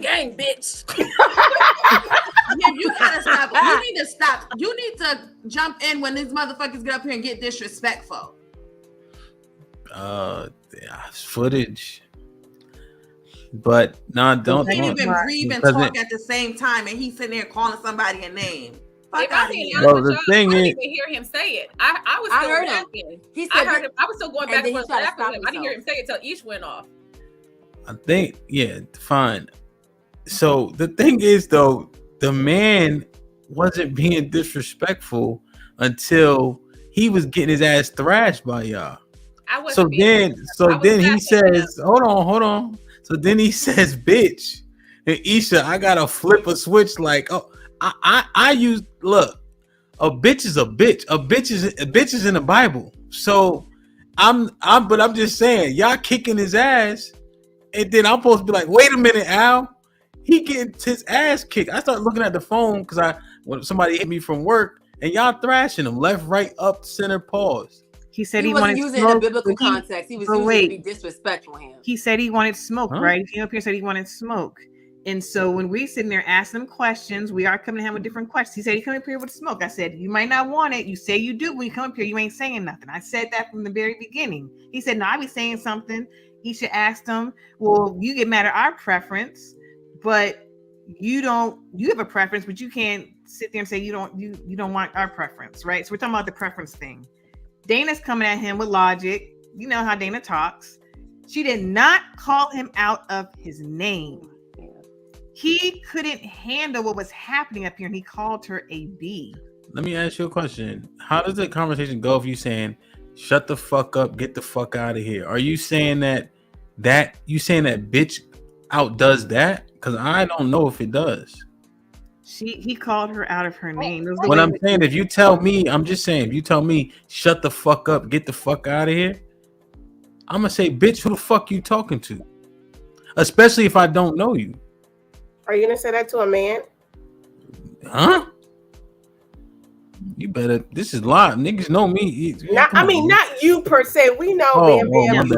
gang, bitch. Yeah, you gotta stop. You need to stop. You need to jump in when these motherfuckers get up here and get disrespectful. Footage. But don't Can't even breathe and talk at the same time, and he's sitting there calling somebody a name. Fuck out of here. Well, the thing I is, didn't even hear him say it. I heard him. He said, I heard him. I was still going back and forth after him. I didn't hear him say it till Ish went off. I think, fine. So the thing is, though, the man wasn't being disrespectful until he was getting his ass thrashed by y'all. So then he says, hold on. So then he says, bitch. And Isha, I gotta flip a switch like, oh, I use, look, a bitch is a bitch. A bitch is in the Bible. So I'm just saying, y'all kicking his ass, and then I'm supposed to be like, wait a minute, Al. He getting his ass kicked. I started looking at the phone because when somebody hit me from work, and y'all thrashing him left, right, up, center, pause. He said he wasn't wanted using smoke, the biblical context. He was using it to be disrespectful. He said he wanted smoke, right? He came up here and said he wanted smoke. And so when we sitting there asking him questions, we are coming to him with different questions. He said he come up here with smoke. I said, you might not want it. You say you do. When you come up here, you ain't saying nothing. I said that from the very beginning. He said, no, I be saying something. Isha asked him, well, you get mad at our preference, but you have a preference, but you can't sit there and say you don't want our preference, right? So we're talking about the preference thing. Dana's coming at him with logic. You know how Dana talks. She did not call him out of his name. He couldn't handle what was happening up here, and he called her a B. Let me ask you a question. How does the conversation go if you saying, shut the fuck up, get the fuck out of here? Are you saying that bitch outdoes that? Because I don't know if it does. He called her out of her name. What I'm saying, if you tell me, shut the fuck up, get the fuck out of here, I'm gonna say, bitch, who the fuck you talking to? Especially if I don't know you. Are you gonna say that to a man? Huh? You better. This is live. Niggas know me. Not not you per se. We know Bam Bam.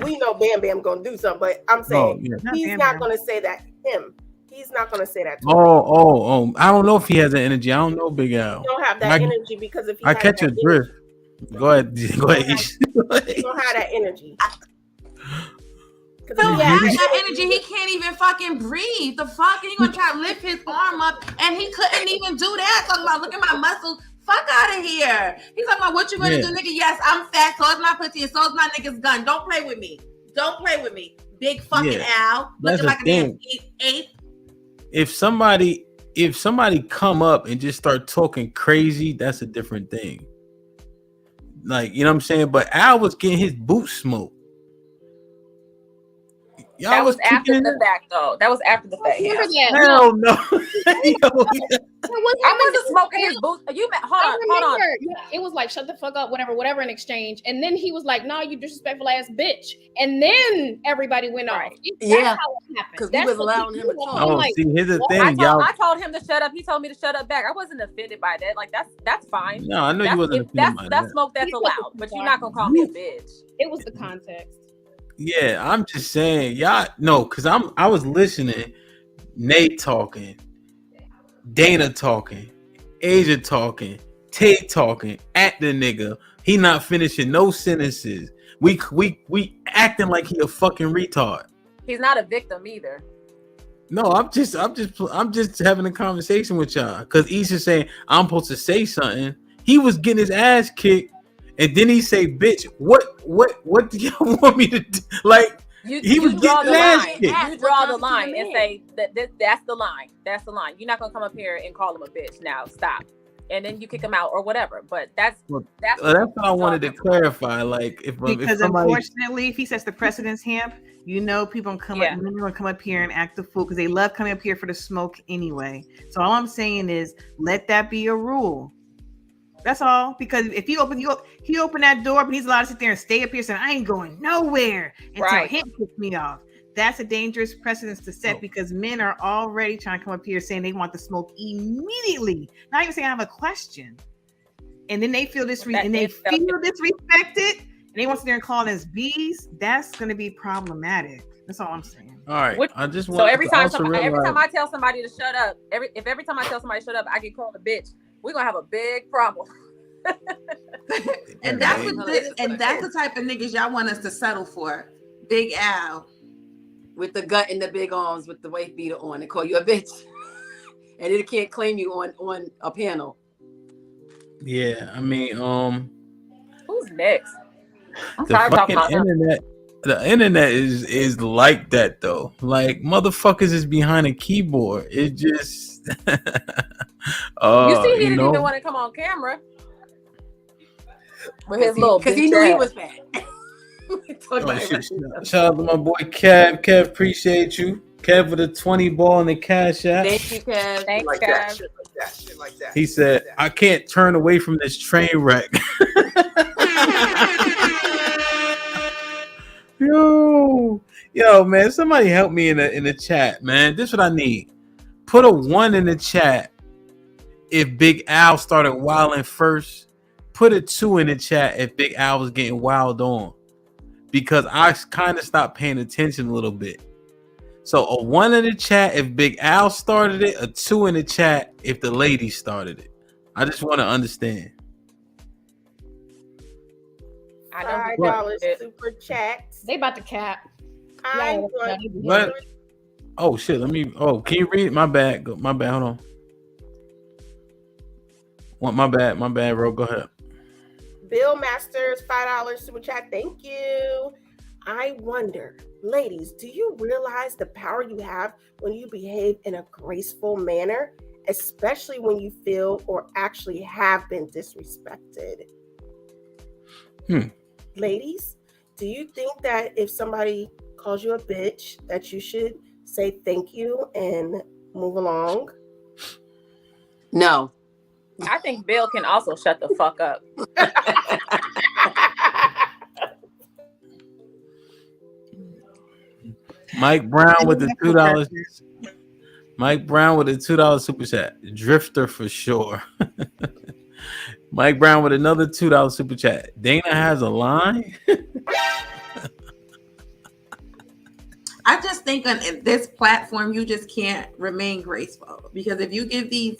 We know Bam Bam gonna do something, but I'm saying he's not gonna say that to him. He's not gonna say that to him. I don't know if he has that energy. I don't know, Big Al. He don't have that energy because if he I catch your drift. Go ahead. He don't have that energy. So he has that energy, he can't even fucking breathe. The fuck? He gonna try to lift his arm up, and he couldn't even do that. Talking about, look at my muscles. Fuck out of here. He's talking about, what you gonna do, nigga? Yes, I'm fat. So is my pussy, and so is my nigga's gun. Don't play with me. Don't play with me. Big fucking Al. Looking like a damn ape. If somebody come up and just start talking crazy, that's a different thing. Like, you know what I'm saying? But Al was getting his boots smoked. That was after the fact, though. That was after the fact. Hell no. I wasn't smoking his boots. Hold on. Yeah, it was like, shut the fuck up, whatever in exchange. And then he was like, no, you disrespectful ass bitch. And then everybody went off. That's how it happened. Because we was allowing him to talk. See, here's the thing, I told him to shut up. He told me to shut up back. I wasn't offended by that. Like, that's fine. No, I know you wasn't offended by that. That's smoke that's allowed. But you're not gonna call me a bitch. It was the context. Yeah, I'm just saying, y'all no, because I was listening, Nate talking, Dana talking, Asia talking, Tay talking at the nigga. He not finishing no sentences. We acting like he a fucking retard. He's not a victim either. No, I'm just having a conversation with y'all because Isha's saying I'm supposed to say something. He was getting his ass kicked. And then he say, "Bitch, what do you want me to do?" Like he was getting ass kicked. You draw the line and say that's the line. That's the line. You're not gonna come up here and call him a bitch. Now stop. And then you kick him out or whatever. But that's what I wanted to clarify. Like because unfortunately, if he sets the precedence, Hamp, you know people gonna come up here and act the fool because they love coming up here for the smoke anyway. So all I'm saying is let that be a rule. That's all. Because if he open that door, but he's allowed to sit there and stay up here saying, I ain't going nowhere until him kicks me off. That's a dangerous precedence to set because men are already trying to come up here saying they want the smoke immediately. Not even saying I have a question. And then they feel disrespected and they want to sit there and call us B's. That's going to be problematic. That's all I'm saying. All right. I just want so every time I tell somebody to shut up, every time I tell somebody to shut up, I get called a bitch. We're gonna have a big problem. And that's the type of niggas y'all want us to settle for. Big Al. With the gut and the big arms with the wife beater on and call you a bitch. And it can't claim you on a panel. Yeah, I mean, who's next? The fucking internet. The internet is like that though. Like motherfuckers is behind a keyboard. It just you see, he didn't even want to come on camera with his little because he knew he was fat. Shout out to my boy Kev. Kev, appreciate you. Kev with a 20 ball in the cash app. Thank you, Kev. Thanks, like Kev. Shit like that. He said, I can't turn away from this train wreck. Yo, man, somebody help me in the chat, man. This is what I need. Put a 1 in the chat if Big Al started wilding first. Put a 2 in the chat if Big Al was getting wild on. Because I kind of stopped paying attention a little bit. So a 1 in the chat if Big Al started it, a 2 in the chat if the lady started it. I just want to understand. $5 super chats. They about to cap. What? Oh shit! Let me. Oh, can you read? My bad. My bad. Hold on. My bad, bro. Go ahead. Bill Masters, $5 super chat. Thank you. I wonder, ladies, do you realize the power you have when you behave in a graceful manner, especially when you feel or actually have been disrespected? Ladies, do you think that if somebody calls you a bitch, that you should say thank you and move along? No. I think Bill can also shut the fuck up. Mike Brown with the $2. Mike Brown with a $2 super chat. Drifter for sure. Mike Brown with another $2 super chat. Dana has a line. I just think on this platform, you just can't remain graceful, because if you give these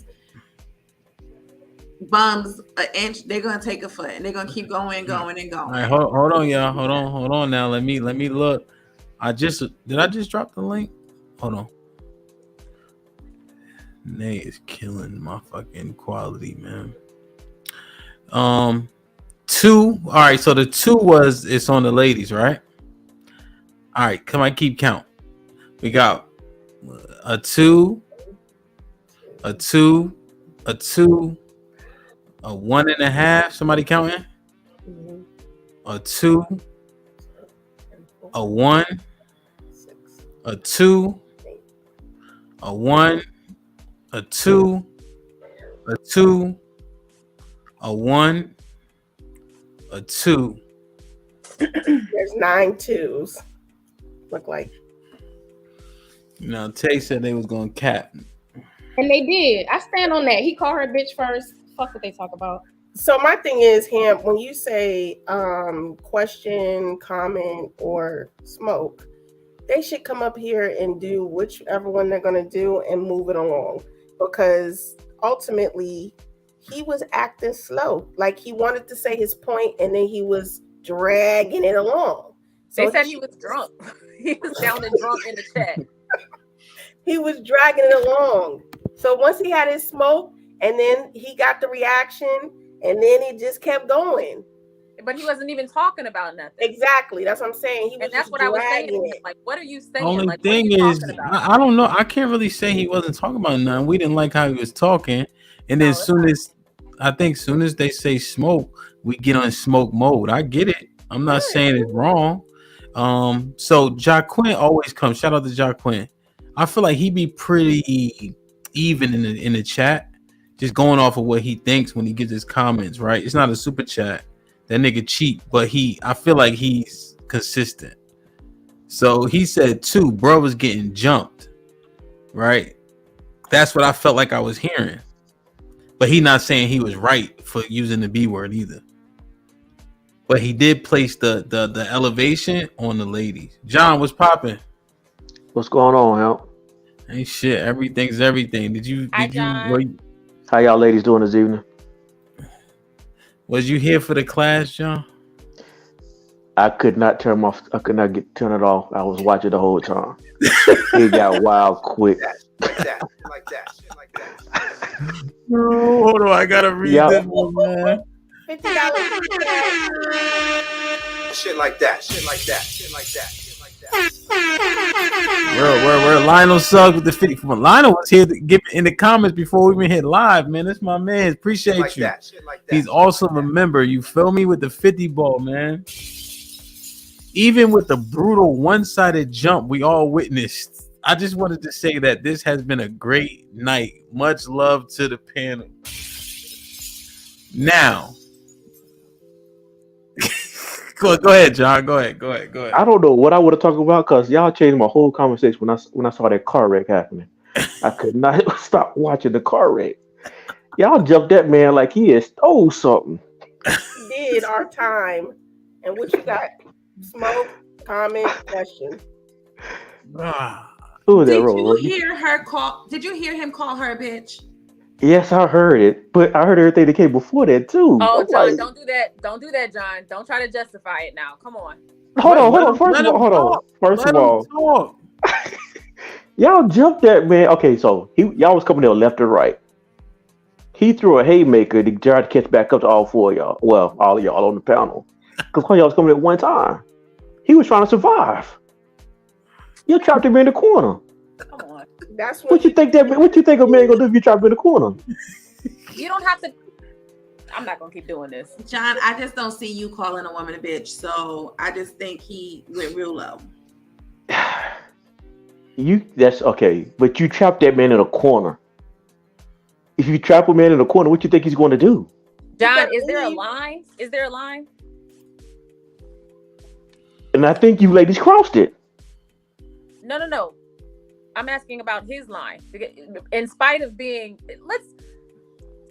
bums an inch, they're gonna take a foot and they're gonna keep going and going and going. All right, hold on, y'all. Hold on now. Let me look. Did I just drop the link? Hold on. Nay is killing my fucking quality, man. 2. All right, so the 2 it's on the ladies, right? All right, come on, keep count. We got a 2, a 2, a 2, a 1.5. Somebody counting? A 2, a 1, a 2, a 1, a 2, a 2, a 1, a 2. There's 9 2s. Look like. Now, Tay said they was going to cap. And they did. I stand on that. He called her a bitch first. Fuck what they talk about. So my thing is, Ham, when you say question, comment, or smoke, they should come up here and do whichever one they're going to do and move it along. Because ultimately, he was acting slow. Like he wanted to say his point and then he was dragging it along. So they said he was drunk. He was sounding drunk in the chat. He was dragging it along. So once he had his smoke and then he got the reaction and then he just kept going. But he wasn't even talking about nothing. Exactly. That's what I'm saying. He was, and that's what I was saying. Like, what are you saying? Only like, thing is, I don't know. I can't really say he wasn't talking about nothing. We didn't like how he was talking. And then soon as they say smoke, we get on smoke mode. I get it. I'm not saying it's wrong. So Jaquin always comes. Shout out to Jaquin. I feel like he be pretty even in the chat, just going off of what he thinks when he gives his comments. Right? It's not a super chat. That nigga cheap, but I feel like he's consistent. So he said 2, bro was getting jumped. Right? That's what I felt like I was hearing. But he not saying he was right for using the B word either. But he did place the elevation on the ladies. John, what's popping? What's going on, Hemp? Ain't shit. Everything's everything. Did you? Hi, Did you? John. How y'all ladies doing this evening? Was you here for the class, John? I could not turn it off. I was watching the whole time. It got wild quick. Like that. No, hold on. I gotta read Yeah. this one, man. $50. Shit like that. Where Lionel Suggs with the 50. Lionel was here to get in the comments before we even hit live, man. That's my man. Appreciate Like you. that. He's also a member. You feel me with the 50 ball, man. Even with the brutal one-sided jump we all witnessed, I just wanted to say that this has been a great night. Much love to the panel. Now, go ahead, John. Go ahead. I don't know what I would have talked about because y'all changed my whole conversation when I saw that car wreck happening. I could not stop watching the car wreck. Y'all jumped that man like he had stole something. We did our time. And what you got? Smoke, comment, question. Who was that? Did Ro? you hear her call? Did you hear him call her a bitch? Yes, I heard it, but I heard everything that came before that too. Oh, I'm John, like, don't do that. Don't do that, John. Don't try to justify it now. Come on. hold on. First of all, y'all jumped that man. Okay, so y'all was coming there left or right. He threw a haymaker to try to catch back up to all four of y'all. Well, all of y'all on the panel. Because y'all was coming at one time. He was trying to survive. You trapped him in the corner. Come on. That's What you think a man gonna do if you trap him in the corner? You don't have to. I'm not gonna keep doing this, John. I just don't see you calling a woman a bitch, so I just think he went real low. That's okay, but you trapped that man in a corner. If you trap a man in a corner, what you think he's going to do? John. Is there a line? Is there a line? And I think you ladies crossed it. No. I'm asking about his line. In spite of being,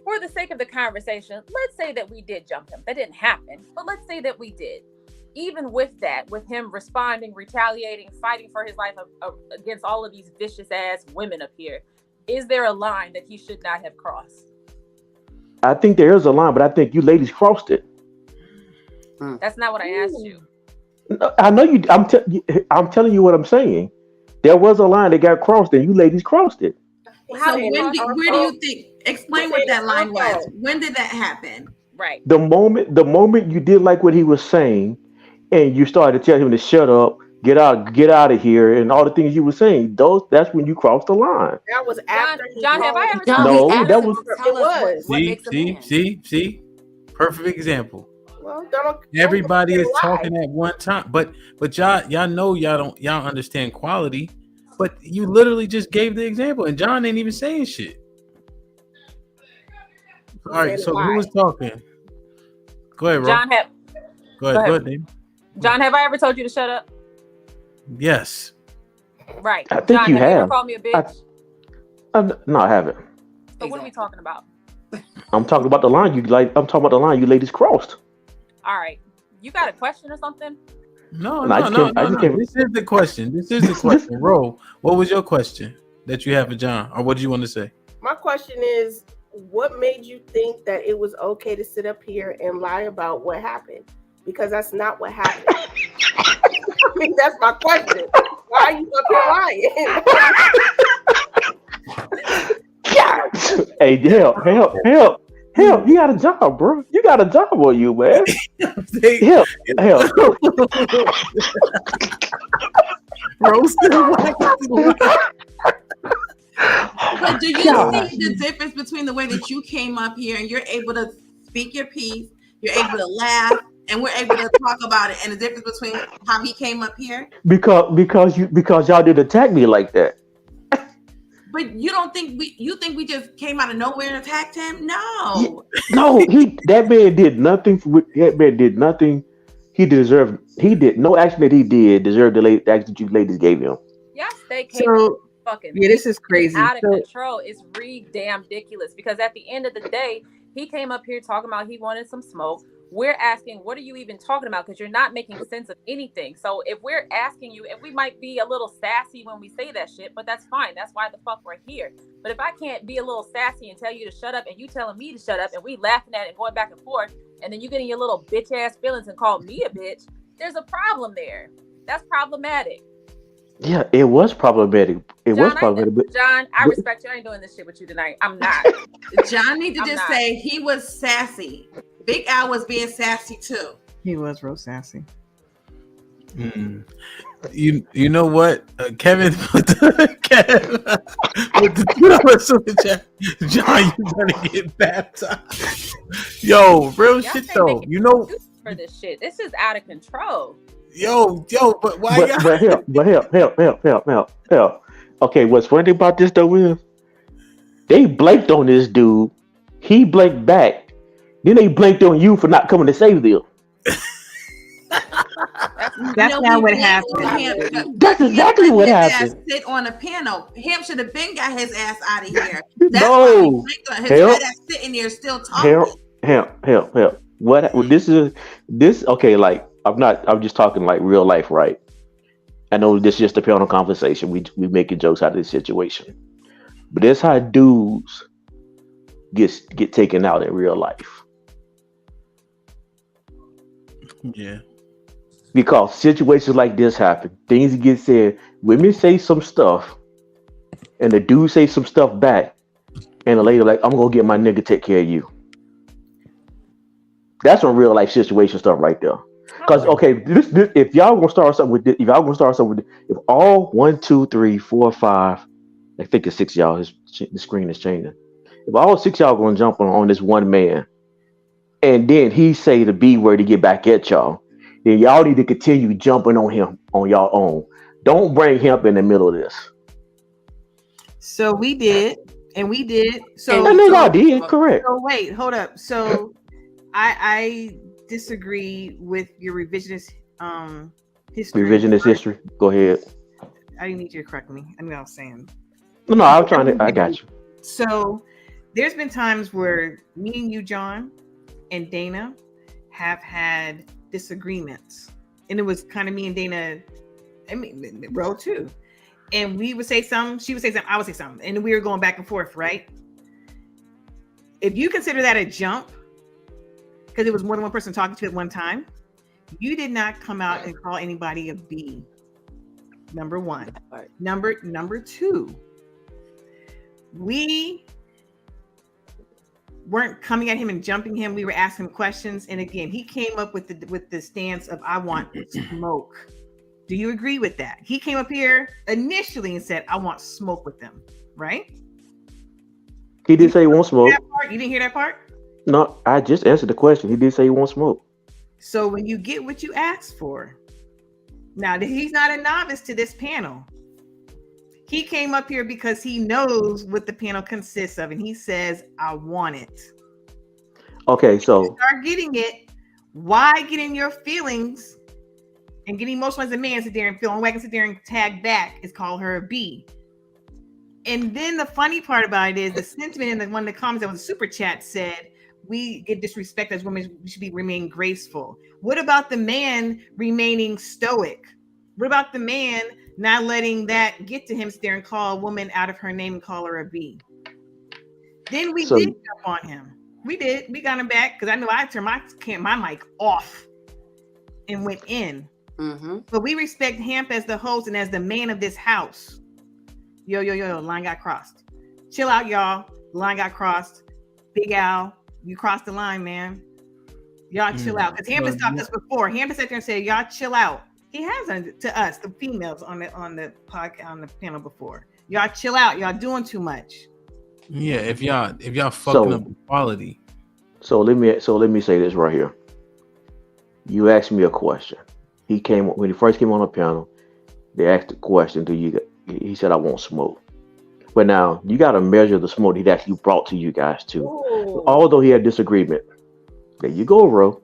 for the sake of the conversation, let's say that we did jump him. That didn't happen, but let's say that we did. Even with that, with him responding, retaliating, fighting for his life against all of these vicious ass women up here, is there a line that he should not have crossed? I think there is a line, but I think you ladies crossed it. That's not what I asked you. I know you. I'm telling you what I'm saying. There was a line that got crossed, and you ladies crossed it. So where do you think? Explain what that line was. When did that happen? Right. The moment you did like what he was saying, and you started to tell him to shut up, get out of here, and all the things you were saying. That's when you crossed the line. That was after John, have I ever No, that was. See, perfect example. Well, everybody is talking at one time, but y'all know y'all understand quality, but you literally just gave the example, and John ain't even saying shit. All right, so who was talking? Go ahead, Ro. John, go ahead, Dave. John, have I ever told you to shut up? Yes. Right. I think John, you have. You ever have. called me a bitch? No, I haven't. So what are we talking about? I'm talking about the line you ladies crossed. All right. You got a question or something? No. This is the question. Ro, what was your question that you have for John? Or what did you want to say? My question is, what made you think that it was okay to sit up here and lie about what happened? Because that's not what happened. I mean, that's my question. Why are you up here lying? Hey, help. You got a job, bro. You got a job on you, man. Help. But do you see the difference between the way that you came up here and you're able to speak your piece, you're able to laugh, and we're able to talk about it, and the difference between how he came up here? Because y'all didn't attack me like that. But you don't think we just came out of nowhere and attacked him? No. No, that man did nothing. That man did nothing. He did no action that he did deserve the action that you ladies gave him. Yes, they came fucking. Yeah, this is crazy. Out of control. It's damn ridiculous because at the end of the day, he came up here talking about he wanted some smoke. we're asking, what are you even talking about? Because you're not making sense of anything. So if we're asking you, and we might be a little sassy when we say that shit, but that's fine. That's why the fuck we're here. But if I can't be a little sassy and tell you to shut up, and you telling me to shut up, and we laughing at it and going back and forth, and then you getting your little bitch ass feelings and call me a bitch, there's a problem there. That's problematic. Yeah, it was problematic. John, I respect you. I ain't doing this shit with you tonight. I'm not. John need to just say he was sassy. Big Al was being sassy too. He was real sassy. You know what, Kevin with the chat. John, you better get baptized. Yo, real shit though. You know, for this shit, this is out of control. Yo, but why? Help. Okay, what's funny about this though is they blanked on this dude. He blanked back. Then they blanked on you for not coming to save them. That's not what happened. That's exactly what happened. Sit on a panel. Him should have been got his ass out of here. No, his ass sitting there still talking. Help. What this? Okay, like I'm just talking like real life, right? I know this is just a panel conversation. We making jokes out of this situation, but that's how dudes get taken out in real life. Yeah. Because situations like this happen. Things get said. Women say some stuff, and the dude say some stuff back, and the lady like, "I'm gonna get my nigga take care of you." That's some real life situation stuff right there. Because this if y'all gonna start something with this, if all 1, 2, 3, 4, 5, I think it's 6 y'all. The screen is changing. If all 6 y'all gonna jump on this one man, and then he say the B word to get back at y'all, then y'all need to continue jumping on him on y'all own. Don't bring him in the middle of this. So we did. So y'all did, correct. So wait, hold up. So I disagree with your revisionist history. Revisionist history. Go ahead. I didn't need you to correct me. I know what I was saying. No, I'm trying to. I got you. So there's been times where me and you, John, and Dana have had disagreements, and it was kind of me and Dana. I mean, bro, too. And we would say something, she would say something, I would say something, and we were going back and forth, right? If you consider that a jump, because it was more than one person talking to at one time, you did not come out and call anybody a B. Number one. Right. Number two, we weren't coming at him and jumping him. We were asking him questions, and again, he came up with the stance of "I want smoke." Do you agree with that? He came up here initially and said, "I want smoke with them," right? He did say he won't smoke. You didn't hear that part? No, I just answered the question. He did say he won't smoke. So when you get what you asked for, now he's not a novice to this panel. He came up here because he knows what the panel consists of, and he says, "I want it." Okay, so start getting it. Why get in your feelings and get emotional as a man? Sit there and feel and whack and sit there and tag back is call her a B. And then the funny part about it is the sentiment in one of the comments that was a super chat said, "We get disrespect as women, we should remain graceful." What about the man remaining stoic? What about the man not letting that get to him, sit there and call a woman out of her name and call her a B? Then we did jump on him. We did. We got him back because I know I turned my mic off and went in. Mm-hmm. But we respect Hamp as the host and as the man of this house. Yo, line got crossed. Chill out, y'all. Line got crossed. Big Al, you crossed the line, man. Y'all chill out. Because Hamp has stopped us before. Hamp has sat there and said, "Y'all chill out." He has to us, the females on the podcast, on the panel before. Y'all chill out. Y'all doing too much. Yeah, if y'all fucking up the quality. So let me say this right here. You asked me a question. When he first came on the panel, they asked the question, he said, "I won't smoke." But now you got to measure the smoke he actually brought to you guys too. Ooh. Although he had disagreement, there you go, bro.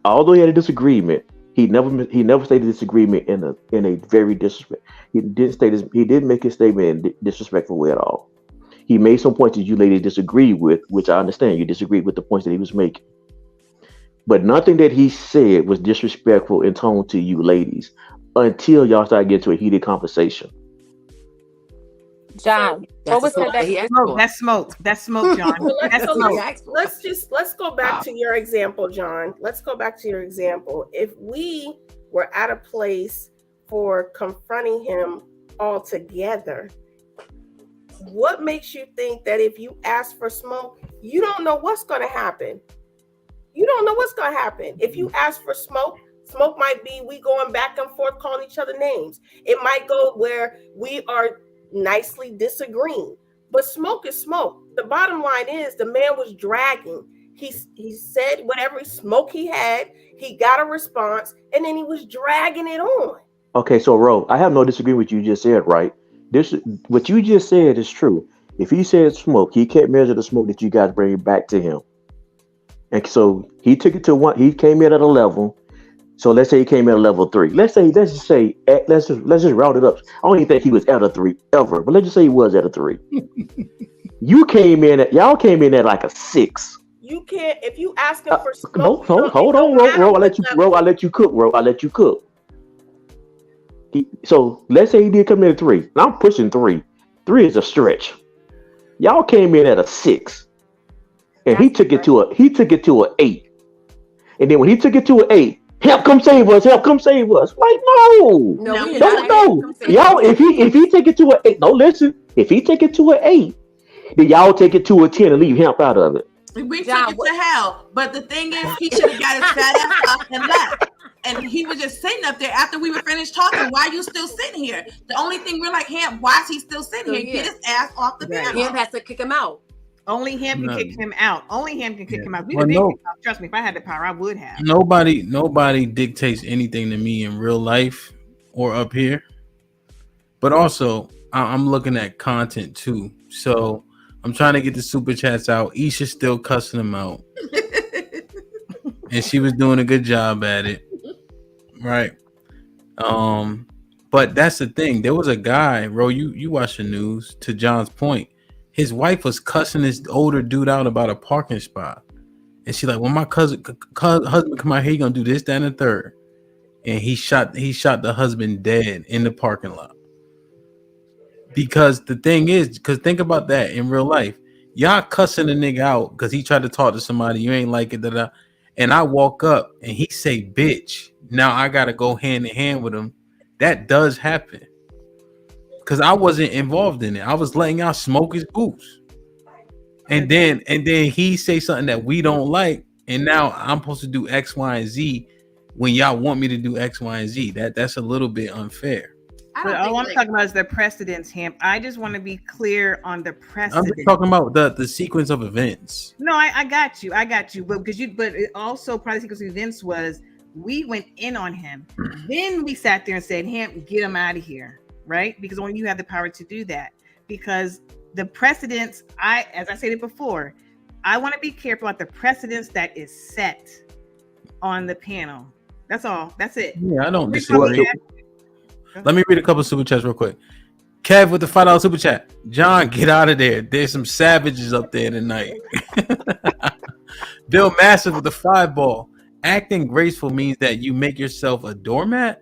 Although he had a disagreement, he never stated disagreement in a very disrespect. He didn't make his statement in a disrespectful way at all. He made some points that you ladies disagreed with, which I understand. You disagreed with the points that he was making. But nothing that he said was disrespectful in tone to you ladies until y'all started getting to a heated conversation. John, That's what was said that he asked Smoke. for. That's smoke. That's smoke, John. So That's let's, so smoke. let's go back to your example, John. Let's go back to your example. If we were at a place for confronting him all together, what makes you think that if you ask for smoke, you don't know what's going to happen? You don't know what's going to happen. If you ask for smoke, smoke might be we going back and forth calling each other names. It might go where we are nicely disagreeing. But smoke is smoke. The bottom line is the man was dragging. He said whatever smoke he had, he got a response, and then he was dragging it on. Okay, so Ro, I have no disagreement with what you just said, right? What you just said is true. If he said smoke, he can't measure the smoke that you guys bring back to him. And so he took it to one. He came in at a level. So let's say he came in at level 3. Let's just round it up. I don't even think he was at a 3 ever, but let's just say he was at a 3. Y'all came in at like a 6. You can't if you ask him for smoke. No, hold on, Ro. I let you cook. So let's say he did come in at 3. Now I'm pushing 3. 3 is a stretch. Y'all came in at a 6, and he took it to an 8. And then when he took it to an 8, help come save us. Like no, don't. Y'all, if he take it to an 8, no, listen. If he take it to an 8, then y'all take it to a 10 and leave hemp out of it. We took it to hell. But the thing is, he should have got his fat ass up and left. And he was just sitting up there after we were finished talking. Why are you still sitting here? The only thing we're like, Hamp, why is he still sitting here? Get his ass off the panel. Hamp has to kick him out. Only him can kick him out. Only him can kick him out. Trust me, if I had the power, I would have. Nobody dictates anything to me in real life or up here. But also, I'm looking at content too. So I'm trying to get the super chats out. Isha's still cussing him out. And she was doing a good job at it. Right. But that's the thing. There was a guy, Ro, you watch the news, to John's point. His wife was cussing this older dude out about a parking spot. And she's like, when my husband come out here, he gonna do this, that, and the third. And he shot the husband dead in the parking lot. Because the thing is, because think about that in real life. Y'all cussing a nigga out because he tried to talk to somebody, you ain't like it, da-da. And I walk up and he say, bitch. Now I gotta go hand in hand with him. That does happen. Cause I wasn't involved in it. I was letting y'all smoke his boots. And then he say something that we don't like. And now I'm supposed to do X, Y, and Z when y'all want me to do X, Y, and Z. That's a little bit unfair. But all I'm talking about is the precedence, Hamp. I just want to be clear on the precedent. I'm talking about the sequence of events. No, I got you. But it also part of the sequence of events was we went in on him. Then we sat there and said, Hamp, get him out of here. Right? Because only you have the power to do that. Because the precedence, as I said before, I want to be careful about the precedence that is set on the panel. That's all. That's it. Yeah, I don't disagree. Let me read a couple of super chats real quick. Kev with the $5 super chat. John, get out of there. There's some savages up there tonight. Bill Massive with the 5 ball. Acting graceful means that you make yourself a doormat.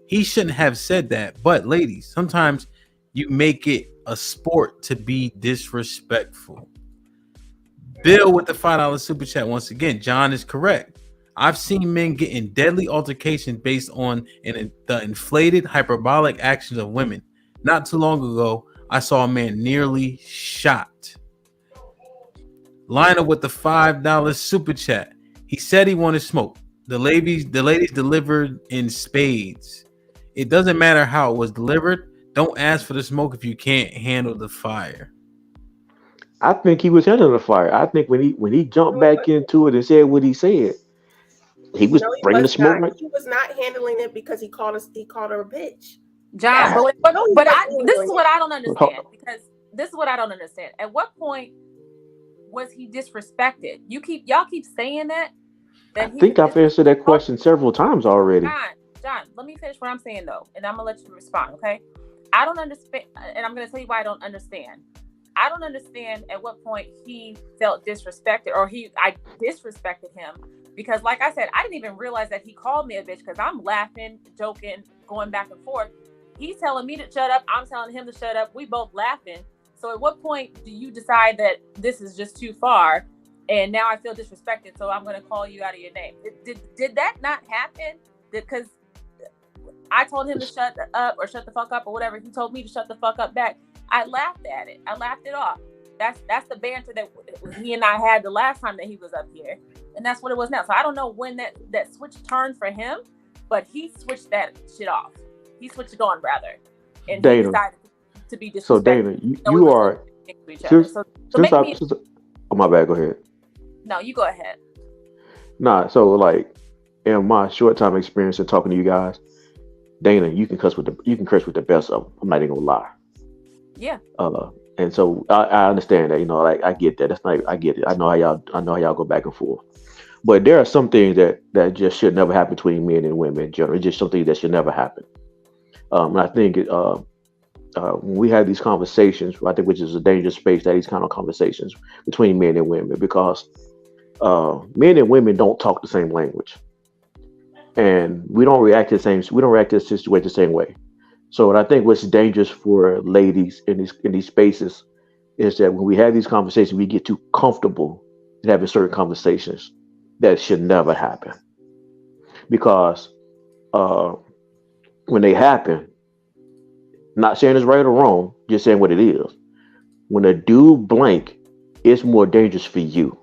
He shouldn't have said that. But ladies, sometimes you make it a sport to be disrespectful. Bill with the $5 super chat. Once again, John is correct. I've seen men get in deadly altercations based on the inflated, hyperbolic actions of women. Not too long ago, I saw a man nearly shot. Lionel with the $5 super chat. He said he wanted smoke. The ladies delivered in spades. It doesn't matter how it was delivered. Don't ask for the smoke if you can't handle the fire. I think he was handling the fire. I think when he jumped back into it and said what he said, he was bringing the smoke. Right? He was not handling it because he called her a bitch. John, this is what I don't understand. Because this is what I don't understand. At what point was he disrespected? Y'all keep saying that. I think I've answered that question several times already. John, let me finish what I'm saying though, and I'm gonna let you respond. Okay? I don't understand, and I'm gonna tell you why I don't understand. I don't understand at what point he felt disrespected, or I disrespected him Because like I said, I didn't even realize that he called me a bitch because I'm laughing, joking, going back and forth. He's telling me to shut up. I'm telling him to shut up. We both laughing. So at what point do you decide that this is just too far? And now I feel disrespected, so I'm going to call you out of your name. Did that not happen? Because I told him to shut up or shut the fuck up or whatever. He told me to shut the fuck up back. I laughed at it. I laughed it off. That's the banter that he and I had the last time that he was up here. And that's what it was now. So I don't know when that switch turned for him, but he switched that shit off. He switched it on, rather. And Dana, he decided to be disrespectful. So Dana, you are... Oh, my bad. Go ahead. No, you go ahead. Nah, so like in my short time experience of talking to you guys, Dana, you can curse with the best of them. I'm not even gonna lie. Yeah. And so I understand that, you know, like I get that. I get it. I know how y'all go back and forth. But there are some things that just should never happen between men and women in general. It's just something that should never happen. And I think when we have these conversations, I think which is a dangerous space, that these kind of conversations between men and women, because men and women don't talk the same language, and we don't react to the situation the same way. So what I think what's dangerous for ladies in these spaces is that when we have these conversations, we get too comfortable in having certain conversations that should never happen, because when they happen, not saying it's right or wrong, just saying what it is. When a dude blank, it's more dangerous for you.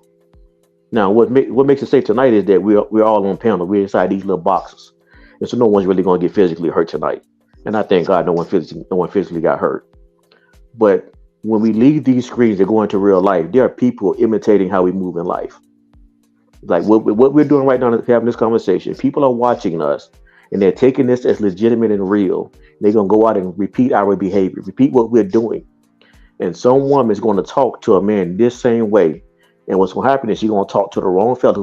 Now, what makes it safe tonight is that we're all on panel. We're inside these little boxes, and so no one's really going to get physically hurt tonight. And I thank God no one physically got hurt. But when we leave these screens and go into real life, there are people imitating how we move in life. Like what we're doing right now, having this conversation. People are watching us, and they're taking this as legitimate and real. They're going to go out and repeat our behavior, repeat what we're doing. And some woman is going to talk to a man this same way. And what's going to happen is she's going to talk to the wrong fella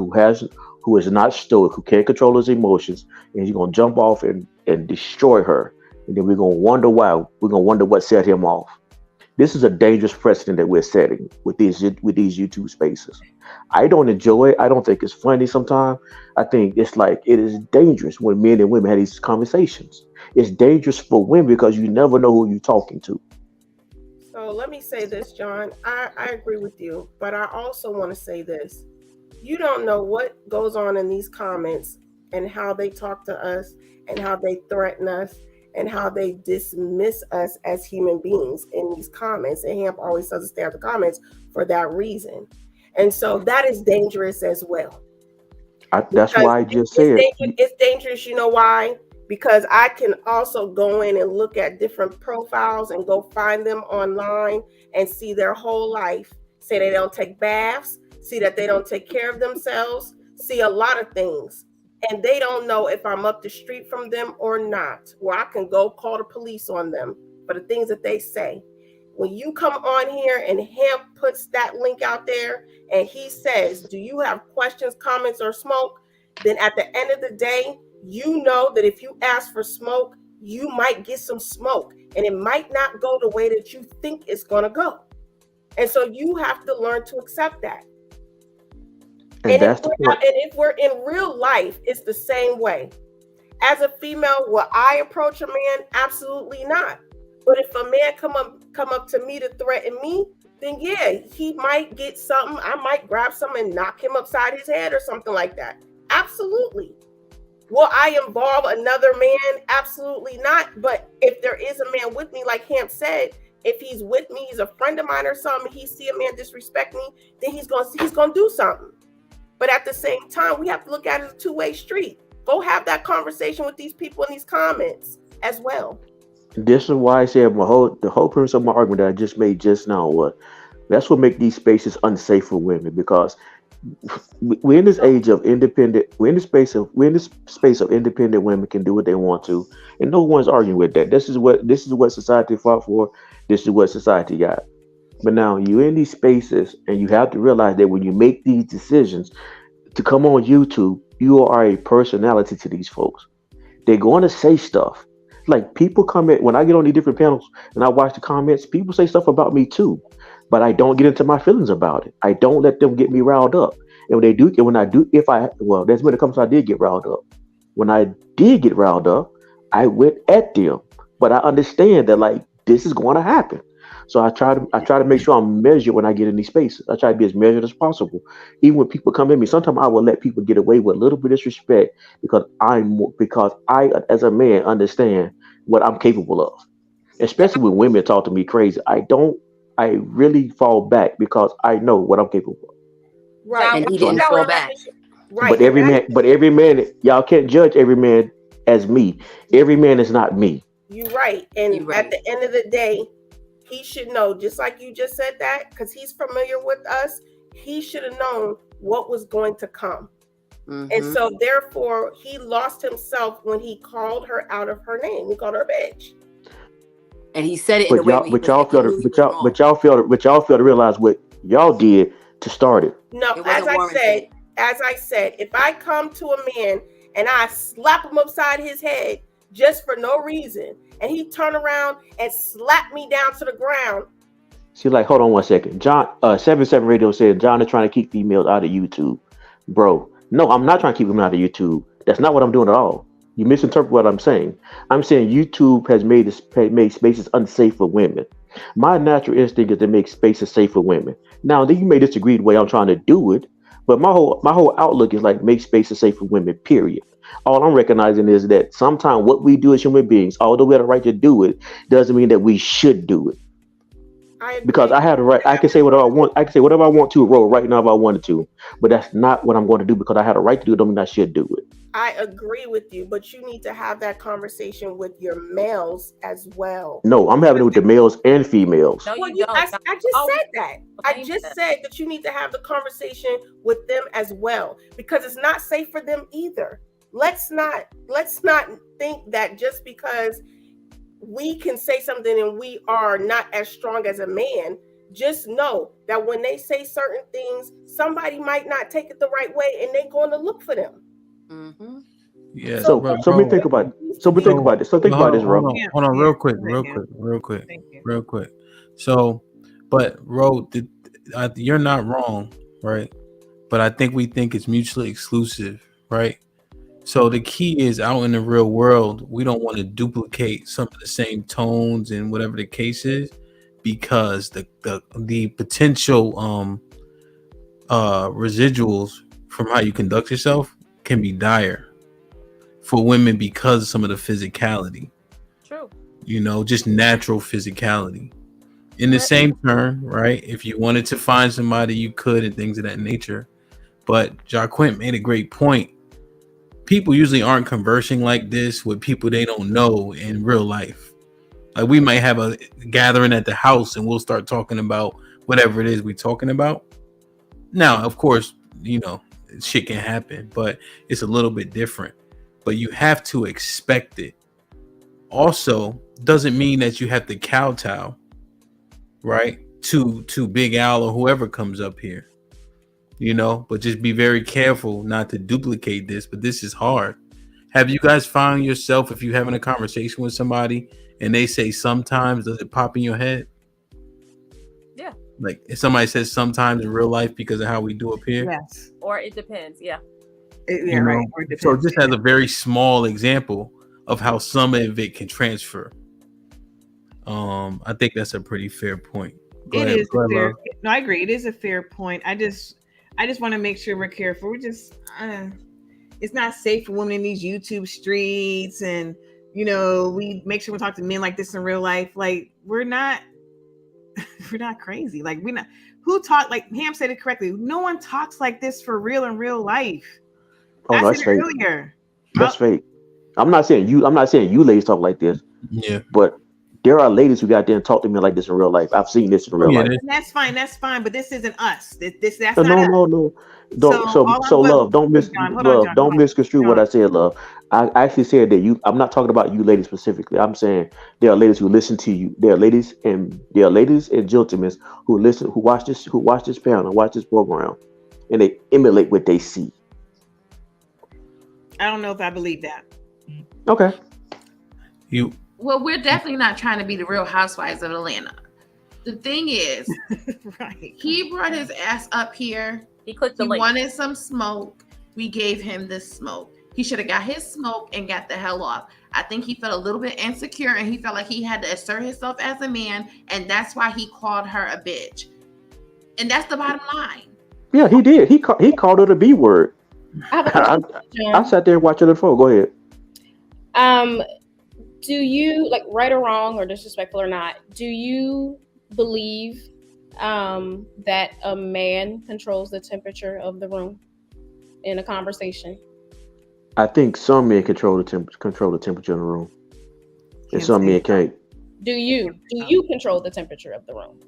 who is not stoic, who can't control his emotions, and he's going to jump off and destroy her. And then we're going to wonder why. We're going to wonder what set him off. This is a dangerous precedent that we're setting with these YouTube spaces. I don't enjoy it. I don't think it's funny sometimes. I think it's like it is dangerous when men and women have these conversations. It's dangerous for women because you never know who you're talking to. So let me say this, John. I agree with you, but I also want to say this. You don't know what goes on in these comments and how they talk to us and how they threaten us and how they dismiss us as human beings in these comments. And Hamp always says to stay out the comments for that reason. And so that is dangerous as well. That's why I just said it's dangerous. You know why? Because I can also go in and look at different profiles and go find them online and see their whole life, say they don't take baths, see that they don't take care of themselves, see a lot of things. And they don't know if I'm up the street from them or not, where I can go call the police on them for the things that they say. When you come on here and Hamp puts that link out there and he says, do you have questions, comments, or smoke? Then at the end of the day, you know that if you ask for smoke, you might get some smoke, and it might not go the way that you think it's going to go. And so you have to learn to accept that. And if we're in real life, it's the same way. As a female, will I approach a man? Absolutely not. But if a man come up to me to threaten me, then yeah, he might get something. I might grab something and knock him upside his head or something like that. Absolutely. Will I involve another man? Absolutely not. But if there is a man with me, like Hamp said, if he's with me, he's a friend of mine or something, he see a man disrespect me, then he's gonna do something. But at the same time, we have to look at it as a two-way street. Go have that conversation with these people in these comments as well. This is why I said the whole premise of my argument that I just made just now that's what makes these spaces unsafe for women, because we're in this age of independent. We're in this space of independent women can do what they want to, and no one's arguing with that. This is what society fought for. This is what society got. But now you're in these spaces, and you have to realize that when you make these decisions to come on YouTube, you are a personality to these folks. They're going to say stuff. Like people comment when I get on these different panels and I watch the comments, people say stuff about me too. but I don't get into my feelings about it. I don't let them get me riled up. And when they do, and when I do, if I, well, that's when it comes. I did get riled up. When I did get riled up, I went at them. But I understand that like this is going to happen. So I try to make sure I'm measured when I get in these spaces. I try to be as measured as possible. Even when people come at me, sometimes I will let people get away with a little bit of disrespect because I as a man understand what I'm capable of. Especially when women talk to me crazy. I really fall back because I know what I'm capable of. Right. And he So didn't fall back. Right. but every man, y'all can't judge every man as me. Every man is not me. You're right. And at the end of the day, he should know, just like you just said that, because he's familiar with us, he should have known what was going to come. Mm-hmm. And so therefore he lost himself when he called her out of her name. He called her a bitch. And he said it in a way but y'all fail to realize what y'all did to start it. No, as I said, if I come to a man and I slap him upside his head just for no reason, and he turn around and slap me down to the ground. See, like, hold on one second. John, 77 Radio said John is trying to keep females out of YouTube. Bro, no, I'm not trying to keep them out of YouTube. That's not what I'm doing at all. You misinterpret what I'm saying. I'm saying YouTube has made spaces unsafe for women. My natural instinct is to make spaces safe for women. Now, then you may disagree the way I'm trying to do it, but my whole outlook is like make spaces safe for women, period. All I'm recognizing is that sometimes what we do as human beings, although we have the right to do it, doesn't mean that we should do it. Because I have the right, I can say whatever I want. I can say whatever I want to roll right now if I wanted to, but that's not what I'm going to do because I had a right to do it. Don't mean I should do it. I agree with you, but you need to have that conversation with your males as well. No, I'm having it with the males and females. No, I just said that. I just said that you need to have the conversation with them as well because it's not safe for them either. Let's not think that just because we can say something and we are not as strong as a man, just know that when they say certain things, somebody might not take it the right way and they're going to look for them. Mm-hmm. Yeah. So we think about it. So think about this, Ro. Hold on, real quick. So, but Ro, you're not wrong, right? But I think we think it's mutually exclusive, right? So the key is out in the real world, we don't want to duplicate some of the same tones and whatever the case is, because the potential residuals from how you conduct yourself can be dire for women because of some of the physicality. True. Just natural physicality. In the same turn, right? If you wanted to find somebody, you could, and things of that nature. But Jaquint made a great point. People usually aren't conversing like this with people they don't know in real life. Like we might have a gathering at the house and we'll start talking about whatever it is we're talking about. Now, of course, shit can happen, but it's a little bit different. But you have to expect it. Also, doesn't mean that you have to kowtow, right? To Big Al or whoever comes up here. But just be very careful not to duplicate this. But this is hard. Have you guys found yourself, if you're having a conversation with somebody and they say sometimes, does it pop in your head? Yeah. Like if somebody says sometimes in real life because of how we do up here? Yes. Or it depends. Yeah. Right. Or it depends. So just as a very small example of how some of it can transfer. I think that's a pretty fair point. Go ahead, fair. No, I agree. It is a fair point. I just want to make sure we're careful. We're just, it's not safe for women in these YouTube streets. And, we make sure we talk to men like this in real life. Like we're not crazy. Like like Ham said it correctly. No one talks like this for real in real life. Oh, that's fake. Earlier. That's fake. I'm not saying you ladies talk like this. Yeah. But there are ladies who got there and talk to me like this in real life. I've seen this in real life. That's fine. But this isn't us. That's no, not no. So love, don't misconstrue what I said, love. I actually said that I'm not talking about you ladies specifically. I'm saying there are ladies who listen to you. There are ladies and gentlemen who watch this panel, watch this program, and they emulate what they see. I don't know if I believe that. Okay. Well, we're definitely not trying to be the Real Housewives of Atlanta. The thing is, right. He brought his ass up here. He clicked the He link. wanted some smoke. We gave him the smoke. He should have got his smoke and got the hell off. I think he felt a little bit insecure and he felt like he had to assert himself as a man, and that's why he called her a bitch. And that's the bottom line. Yeah, he did. He called her the B word. I sat there and watched her before. Go ahead. Do you, like, right or wrong or disrespectful or not, do you believe that a man controls the temperature of the room in a conversation? I think some men control the temperature in the room, and some men can't. Do you control the temperature of the room?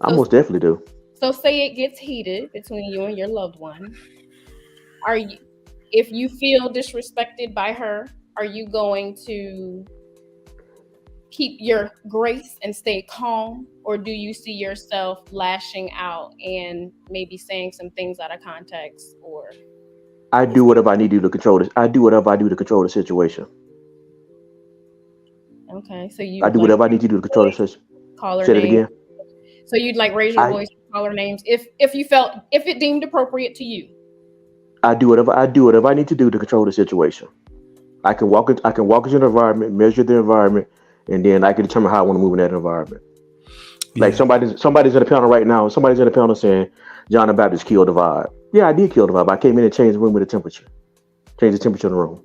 I most definitely do. So say it gets heated between you and your loved one. If you feel disrespected by her, are you going to keep your grace and stay calm, or do you see yourself lashing out and maybe saying some things out of context? Or I do whatever I need to do to control this. I do whatever I do to control the situation. Okay, so you. I do whatever I need to do to control the situation. Call her Say name. it again. So you'd like raise your voice, call her names if it deemed appropriate to you. I do whatever I need to do to control the situation. I can walk into an environment, measure the environment, and then I can determine how I want to move in that environment. Yeah. Like somebody's in a panel right now. Somebody's in a panel saying John the Baptist killed the vibe. Yeah, I did kill the vibe. I came in and changed the room with the temperature. Changed the temperature in the room.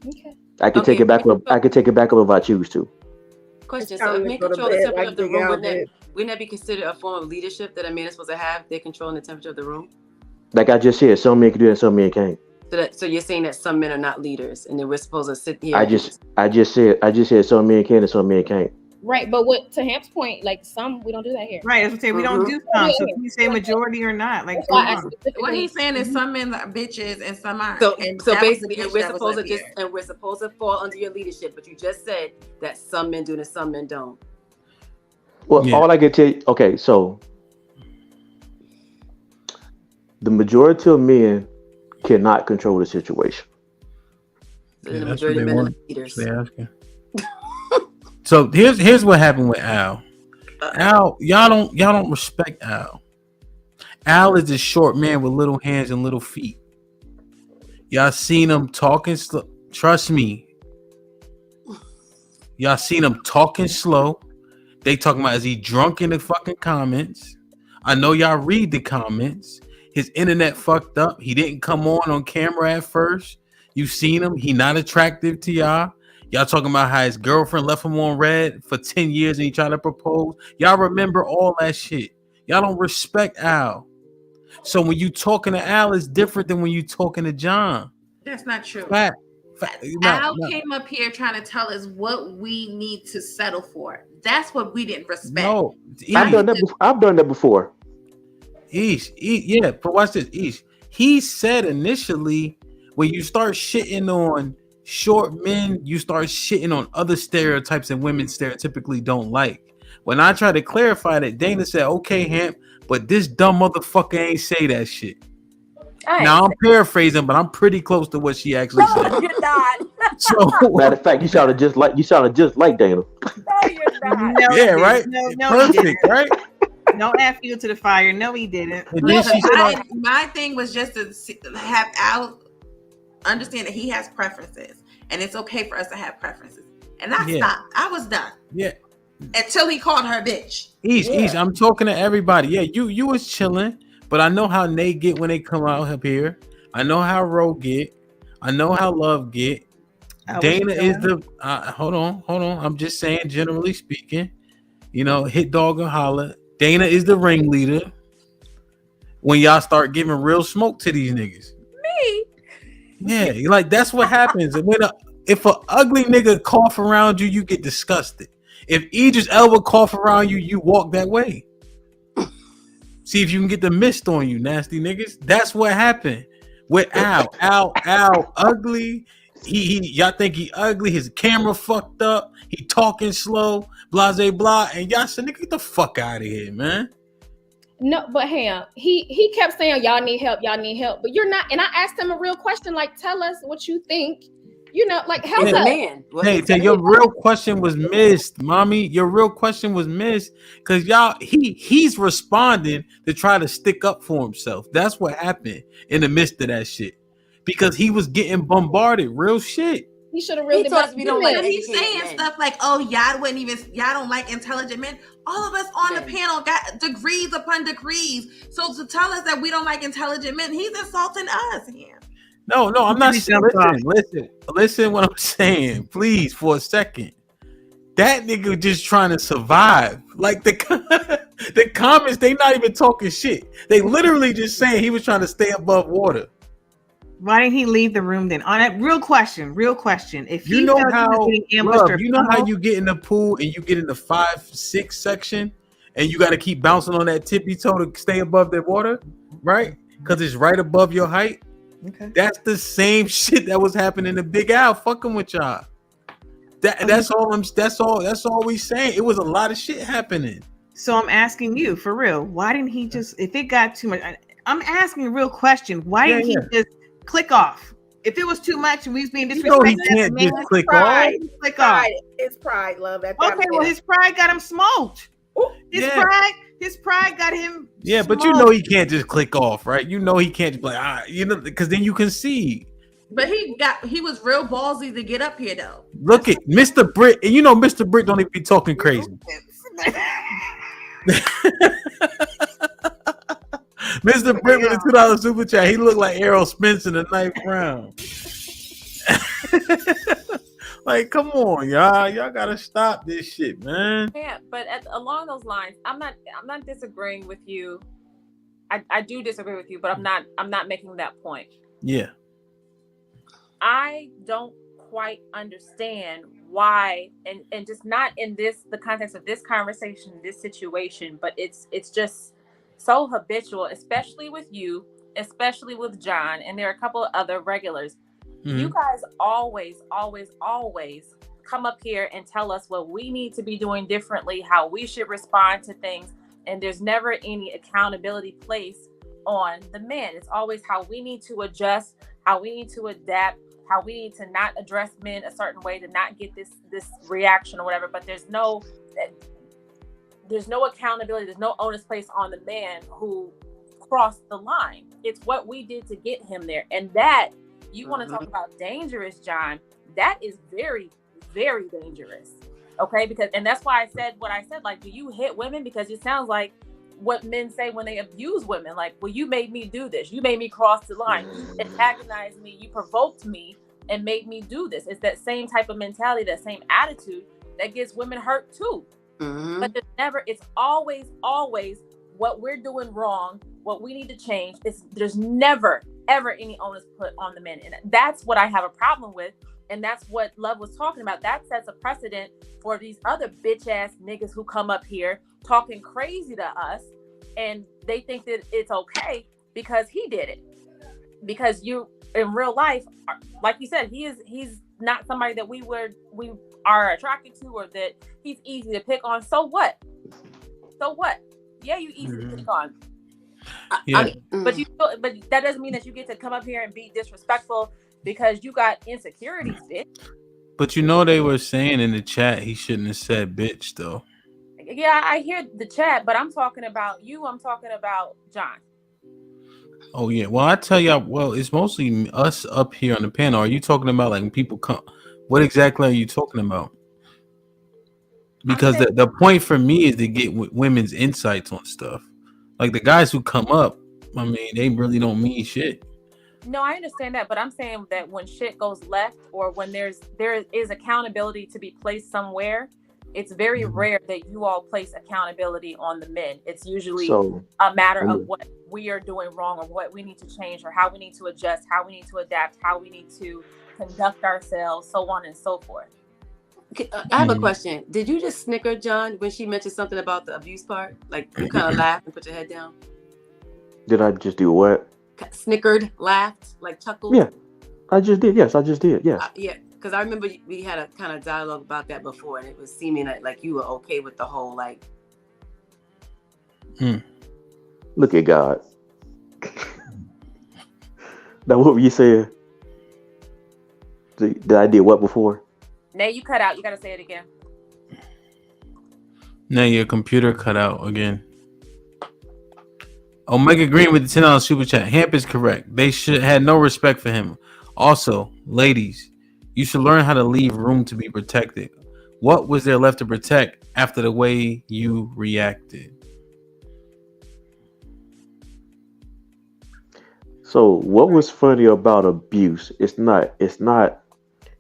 Okay. I can take it back up. I can take it back up if I choose to. Question: so if men control the temperature of the room, wouldn't that be considered a form of leadership that a man is supposed to have? They're controlling the temperature of the room. Like I just said, some men can do that, some men can't. So you're saying that some men are not leaders, and then we're supposed to sit here. I just said some men can and some men can't. Right, but what to Hamp's point, like some we don't do that here. Right, as I say, we don't do some. So can you say majority or not? Like what he's saying is some men are bitches and some aren't. So basically, we're supposed to fall under your leadership, but you just said that some men do and some men don't. Well, yeah. All I can tell you, okay, so the majority of men cannot control the situation. So the majority of men are leaders. So here's what happened with Al. Al, y'all don't respect Al. Al is a short man with little hands and little feet. Y'all seen him talking slow. Trust me. Y'all seen him talking slow. They talking about, is he drunk in the fucking comments? I know y'all read the comments. His internet fucked up. He didn't come on camera at first. You seen him. He not attractive to y'all. Y'all talking about how his girlfriend left him on red for 10 years and he tried to propose. Y'all remember all that shit. Y'all don't respect Al. So when you talking to Al, it's different than when you talking to John. That's not true. Fact. Al came up here trying to tell us what we need to settle for. That's what we didn't respect. No, I've done that before. Yeah, but watch this. He said initially, when you start shitting on short men, you start shitting on other stereotypes that women stereotypically don't like. When I tried to clarify that, Dana said, okay, Hamp, but this dumb motherfucker ain't say that shit. Now I'm paraphrasing, but I'm pretty close to what she actually said. No, you're not. So, matter of fact, you sounded just like Dana. No, you're not. No, yeah, right. No, perfect, right? No F you to the fire. No, he didn't. My thing was just to have Al understand that he has preferences, and it's okay for us to have preferences. And I stopped. I was done. Yeah. Until he called her bitch. Ease. I'm talking to everybody. Yeah, you was chilling, but I know how Nate get when they come out up here. I know how Ro get. I know how Love get. Dana is the hold on. I'm just saying, generally speaking, hit dog or holler. Dana is the ringleader. When y'all start giving real smoke to these niggas. Me? Yeah, like that's what happens. If an ugly nigga cough around you, you get disgusted. If Idris Elba cough around you, you walk that way. See if you can get the mist on you, nasty niggas. That's what happened with Al. Al ugly. Y'all think he ugly. His camera fucked up. He talking slow. Blase blah. And y'all said, nigga, get the fuck out of here, man. No, but Ham, he kept saying y'all need help, but you're not. And I asked him a real question, like, tell us what you think. You know, like He's help a us. man. Well, Hey, your real question was missed, mommy. Your real question was missed because he's responding to try to stick up for himself. That's what happened in the midst of that shit because he was getting bombarded. Real shit. He should have really He told us we don't like He's educated saying men. stuff like, "Oh, y'all don't like intelligent men." All of us on the panel got degrees upon degrees. So to tell us that we don't like intelligent men, he's insulting us here. No, I'm not. Listen what I'm saying, please, for a second. That nigga just trying to survive. Like the comments, they not even talking shit. They literally just saying he was trying to stay above water. Why didn't he leave the room then? On that real question. If you know how you get in the pool and you get in the 5-6 section and you got to keep bouncing on that tippy toe to stay above the water, right? Because it's right above your height. Okay, that's the same shit that was happening to Big Al fucking with y'all. That's all we saying. It was a lot of shit happening. So I'm asking you for real. Why didn't he just? If it got too much, I'm asking a real question. Why didn't he just click off? If it was too much and we was being disrespectful, he can't just click off. Click off. It's pride, love. Well, his pride got him smoked. His pride got him. Yeah, smoked. but you know he can't just click off, right? You know he can't just be like, because then you can see. But he was real ballsy to get up here though. Look at Mr. Britt, and Mr. Britt don't even be talking crazy. Mr. Britt with a $2 super chat. He looked like Errol Spence in the 9th round. Like, come on, y'all gotta stop this shit, man. Yeah, but along those lines, I'm not disagreeing with you. I do disagree with you, but I'm not making that point. Yeah. I don't quite understand why, and just not in the context of this conversation, this situation, but it's just so habitual, especially with you, especially with John, and there are a couple of other regulars. Mm-hmm. You guys always come up here and tell us what we need to be doing differently, how we should respond to things, and there's never any accountability placed on the men. It's always how we need to adjust, how we need to adapt, how we need to not address men a certain way to not get this reaction or whatever. But there's no accountability. There's no onus placed on the man who crossed the line. It's what we did to get him there. And that, you want to talk about dangerous, John, that is very, very dangerous. Okay? And that's why I said what I said. Like, do you hit women? Because it sounds like what men say when they abuse women, like, well, you made me do this, you made me cross the line, you antagonized me, you provoked me and made me do this. It's that same type of mentality, that same attitude that gets women hurt too. Mm-hmm. But it's always what we're doing wrong, what we need to change. There's never ever any onus put on the men, and that's what I have a problem with. And that's what Love was talking about. That sets a precedent for these other bitch ass niggas who come up here talking crazy to us, and they think that it's okay because he did it. Because you, in real life, like you said, he's not somebody that we are attracted to, or that he's easy to pick on. So what? Yeah, you easy to pick on. Yeah. But that doesn't mean that you get to come up here and be disrespectful because you got insecurities, bitch. But they were saying in the chat he shouldn't have said bitch though. Yeah, I hear the chat, but I'm talking about you. I'm talking about John. Oh yeah. Well, I tell y'all. Well, it's mostly us up here on the panel. Are you talking about like when people come? What exactly are you talking about? Because the point for me is to get women's insights on stuff. Like the guys who come up, I mean, they really don't mean shit. No, I understand that, but I'm saying that when shit goes left, or when there is accountability to be placed somewhere, it's very rare that you all place accountability on the men. It's usually a matter of what we are doing wrong, or what we need to change, or how we need to adjust, how we need to adapt, how we need to conduct ourselves, so on and so forth. I have a question. Did you just snicker, John, when she mentioned something about the abuse part? Like, you kind of laughed and put your head down? Did I just do what? Snickered, laughed, like chuckled? Yeah, I just did. Yes, I just did. Yes. Yeah, because I remember we had a kind of dialogue about that before, and it was seeming like you were okay with the whole, like... Look at God. Now, what were you saying? Did I did what before? Nay, you cut out. You gotta say it again. Now your computer cut out again. Omega Green with the $10 super chat. Hamp is correct. They should had no respect for him. Also, ladies, you should learn how to leave room to be protected. What was there left to protect after the way you reacted? So what was funny about abuse? It's not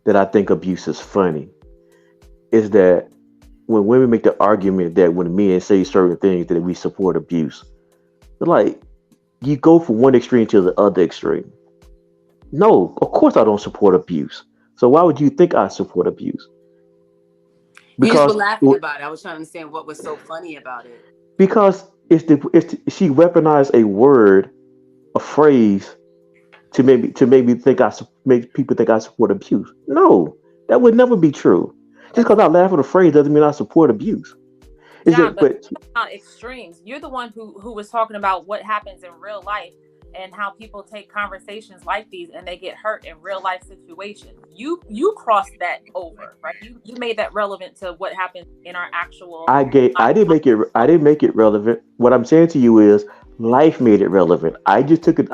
that I think abuse is funny. It's that when women make the argument that when men say certain things that we support abuse, like you go from one extreme to the other extreme. No, of course I don't support abuse. So why would you think I support abuse? You just were Because laughing about it. I was trying to understand what was so funny about it. because she weaponized a word, a phrase to make people think I support abuse. No, that would never be true. Just because I laugh at a phrase doesn't mean I support abuse. John, but not extremes. You're the one who was talking about what happens in real life and how people take conversations like these and they get hurt in real life situations. You crossed that over, right? You made that relevant to what happened in our actual. I didn't make it relevant. What I'm saying to you is life made it relevant. I took an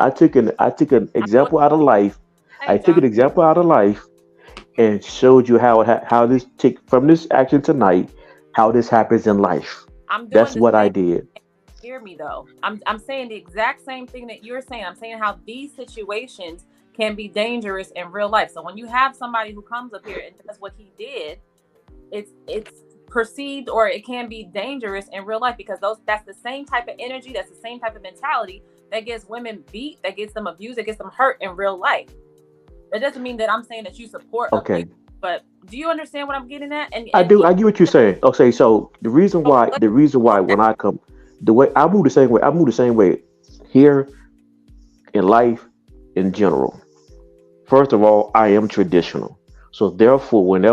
example out of life. I took an example out of life and showed you how this take from this action tonight, how this happens in life. That's what I did. Hear me though. I'm saying the exact same thing that you're saying. I'm saying how these situations can be dangerous in real life. So when you have somebody who comes up here and does what he did, it's perceived or it can be dangerous in real life because that's the same type of energy, that's the same type of mentality that gets women beat, that gets them abused, that gets them hurt in real life. That doesn't mean that I'm saying that you support abuse, but do you understand what I'm getting at? And I do. I get what you're saying. Okay, so the reason why when I come, the way I move the same way. I move the same way here in life in general. First of all, I am traditional. So therefore, when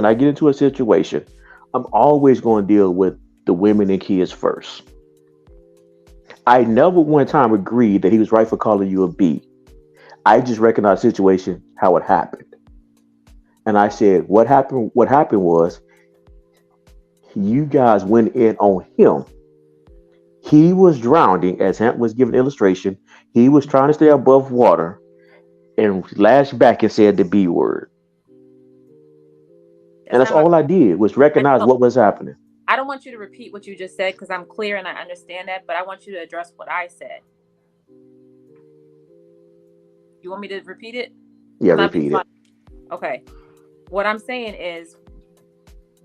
I get into a situation, I'm always going to deal with the women and kids first. I never one time agreed that he was right for calling you a B. I just recognized the situation, how it happened. And I said, what happened was you guys went in on him. He was drowning, as Hamp was giving illustration. He was trying to stay above water and lashed back and said the B word. And that's all I did was recognize what was happening. I don't want you to repeat what you just said because I'm clear and I understand that, but I want you to address what I said. You want me to repeat it? Yeah, repeat it. Okay. What I'm saying is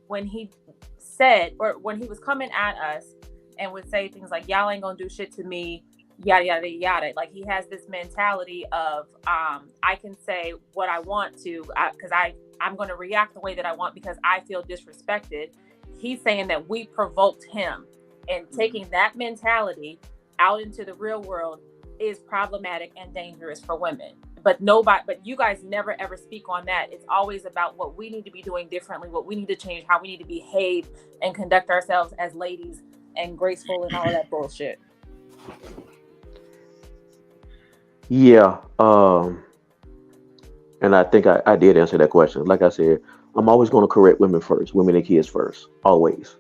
when he said, or when he was coming at us and would say things like, y'all ain't gonna do shit to me, yada, yada, yada. Like he has this mentality of, I can say what I want to, because I'm going to react the way that I want because I feel disrespected. He's saying that we provoked him, and taking that mentality out into the real world is problematic and dangerous for women. But you guys never ever speak on that. It's always about what we need to be doing differently, what we need to change, how we need to behave and conduct ourselves as ladies and graceful and all that bullshit. Yeah. And I think I did answer that question. Like I said, I'm always going to correct women first, women and kids first, always.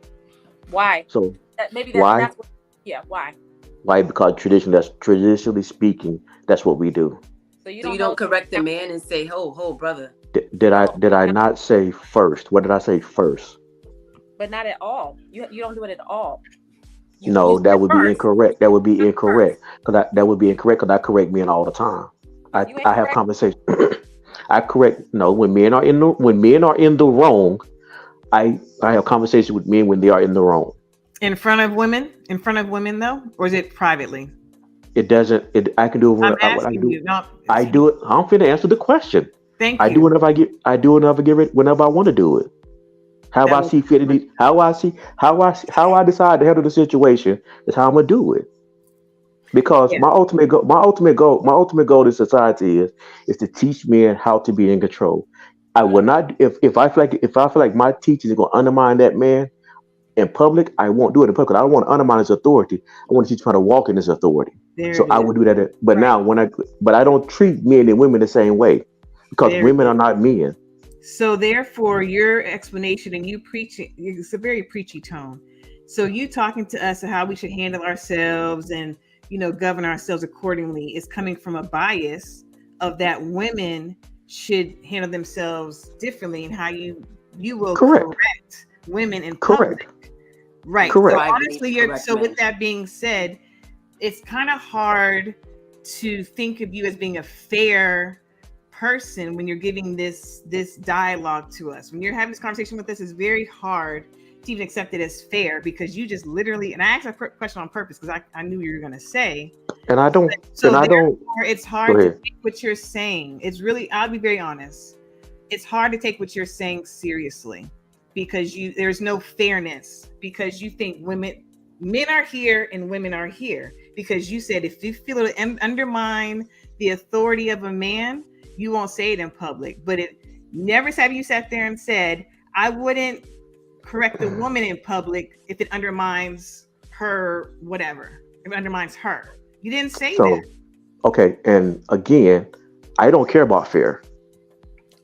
Why? So why? Why? Why? Because traditionally speaking, that's what we do. So you don't correct the man and say, "Ho, brother." Did I not say first? What did I say first? But not at all. You don't do it at all. That would be incorrect. That would be incorrect. Because I correct men all the time. I have conversations. I correct. No, when men are in the wrong, I have conversations with men when they are in the wrong. In front of women though, or is it privately? It doesn't. I can do it. I do it. I'm finna answer the question. Thank you. I do whenever whenever I want to do it. How I see fit. How I decide to handle the situation is how I'm gonna do it. Because my ultimate goal in society is to teach men how to be in control. I will not if I feel like my teaching is going to undermine that man in public, I won't do it in public. I don't want to undermine his authority. I want to teach him how to walk in his authority. I will do that. But now I don't treat men and women the same way. because women are not men. So therefore, your explanation and you preaching, it's a very preachy tone. So you talking to us of how we should handle ourselves and, govern ourselves accordingly is coming from a bias of that women should handle themselves differently, and how you will correct women in public. Right. Correct. So honestly, so with that being said, it's kind of hard to think of you as being a fair person when you're giving this dialogue to us. When you're having this conversation with us, it's very hard to even accept it as fair, because you just literally, and I asked that question on purpose because I knew you were going to say, and I don't, it's hard to take what you're saying. It's really, I'll be very honest, it's hard to take what you're saying seriously, because there's no fairness, because you think men are here and women are here, because you said if you feel it undermine the authority of a man, you won't say it in public. But it never have you sat there and said, I wouldn't correct a woman in public if it undermines her, whatever. If it undermines her. You didn't say that. Okay, and again, I don't care about fair.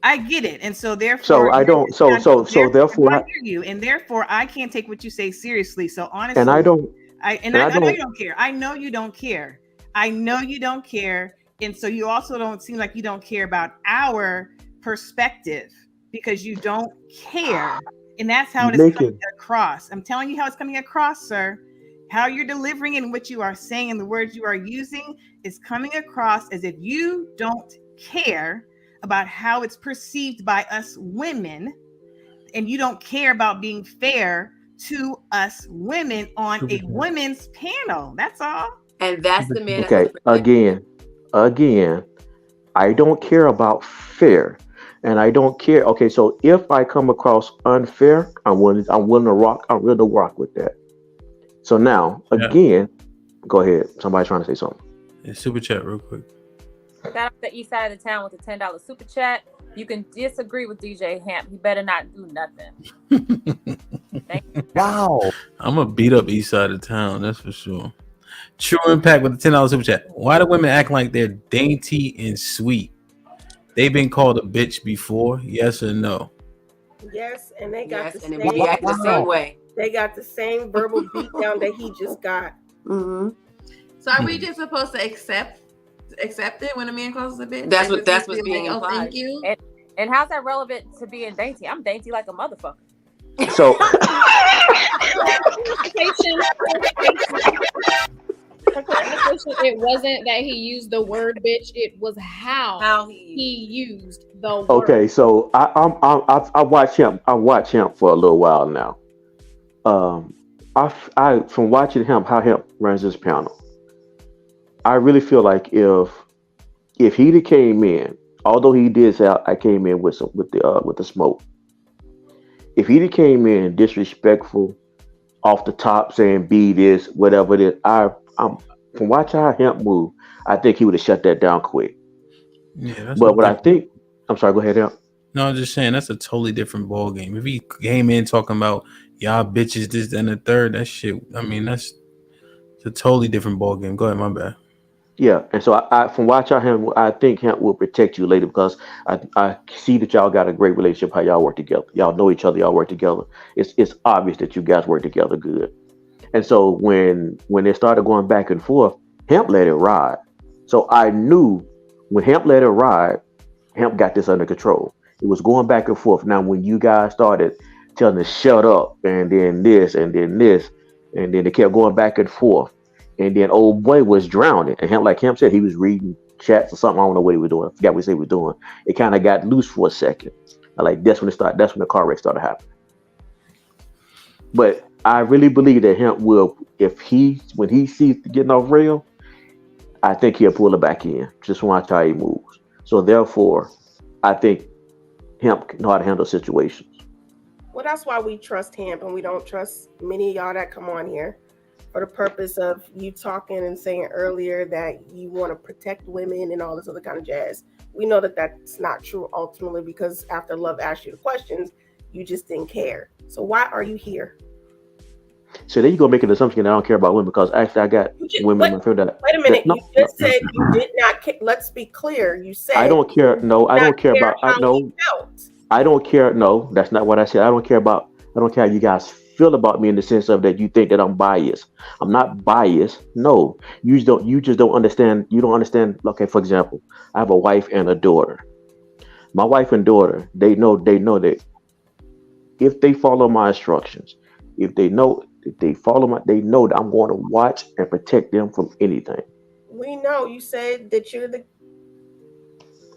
I get it. And so therefore, therefore I hear you, and therefore I can't take what you say seriously. So honestly, and I know you don't care. I know you don't care. I know you don't care. And so you also don't seem like you don't care about our perspective, because you don't care. And that's how it is coming across. I'm telling you how it's coming across, sir. How you're delivering and what you are saying and the words you are using is coming across as if you don't care about how it's perceived by us women, and you don't care about being fair to us women on a women's panel. That's all. And that's the man. Okay, again, I don't care about fair, and I don't care. Okay, so if I come across unfair, I'm willing to rock with that. So now, again, go ahead. Somebody's trying to say something. Yeah, super chat real quick. Shout out the east side of the town with a $10 super chat. You can disagree with DJ Hamp. He better not do nothing. Wow. I'm gonna beat up east side of town, that's for sure. True Impact with the $10 super chat. Why do women act like they're dainty and sweet? They've been called a bitch before, yes or no? Yes, and they got the same way. They got the same verbal beatdown that he just got. Mm-hmm. So are we just supposed to accept it when a man calls us a bitch? That's what's being implied. Oh, thank you. And how's that relevant to being dainty? I'm dainty like a motherfucker. So it wasn't that he used the word bitch, it was how he used the word. Okay, so I watch him for a little while now. I from watching him how him runs this panel, I really feel like if he came in, although he did say I came in with the smoke, if he came in disrespectful off the top, saying be this, whatever it is, I'm from watching how him move, I think he would have shut that down quick. Yeah, but what I think, I'm sorry, go ahead, Al. No, I'm just saying that's a totally different ball game. If he came in talking about y'all bitches, this, and the third, that shit. I mean, it's a totally different ball game. Go ahead, my bad. Yeah, and so I from watching him, I think him will protect you later, because I see that y'all got a great relationship. How y'all work together, y'all know each other, y'all work together. It's obvious that you guys work together good. And so when they started going back and forth, Hemp let it ride. So I knew when Hemp let it ride, Hemp got this under control. It was going back and forth. Now, when you guys started telling to shut up, and then this, and then this, and then they kept going back and forth, and then old boy was drowning. And Hemp, like Hemp said, he was reading chats or something. I don't know what he was doing. I forgot what he was doing. It kind of got loose for a second. That's when the car wreck started happening. But I really believe that Hemp will, when he sees getting off rail, I think he'll pull it back in. Just watch how he moves. So therefore, I think Hemp know how to handle situations. Well, that's why we trust Hemp, and we don't trust many of y'all that come on here for the purpose of you talking and saying earlier that you want to protect women and all this other kind of jazz. We know that that's not true ultimately, because after Love asked you the questions, you just didn't care. So why are you here? So then you go make an assumption that I don't care about women because actually I got women in my field that. Wait a minute. No, You just said you did not care. Let's be clear. You said I don't care. No, I don't care about. I how he know. felt. I don't care. No, that's not what I said. I don't care about. I don't care how you guys feel about me in the sense of that you think that I'm biased. I'm not biased. No, you just don't. You just don't understand. You don't understand. Okay, for example, I have a wife and a daughter. My wife and daughter, they know that if they follow my instructions, if they follow my, they know that I'm going to watch and protect them from anything. We know you said that you're the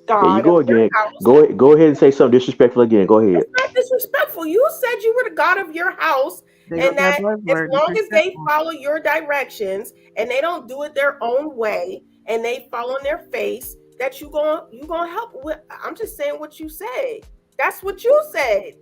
There you God go of your again. house. Go ahead and say something disrespectful again. Go ahead. It's not disrespectful. You said you were the God of your house, and that as long as they follow your directions and they don't do it their own way and they fall on their face, that you gonna help with. I'm just saying what you said. That's what you said.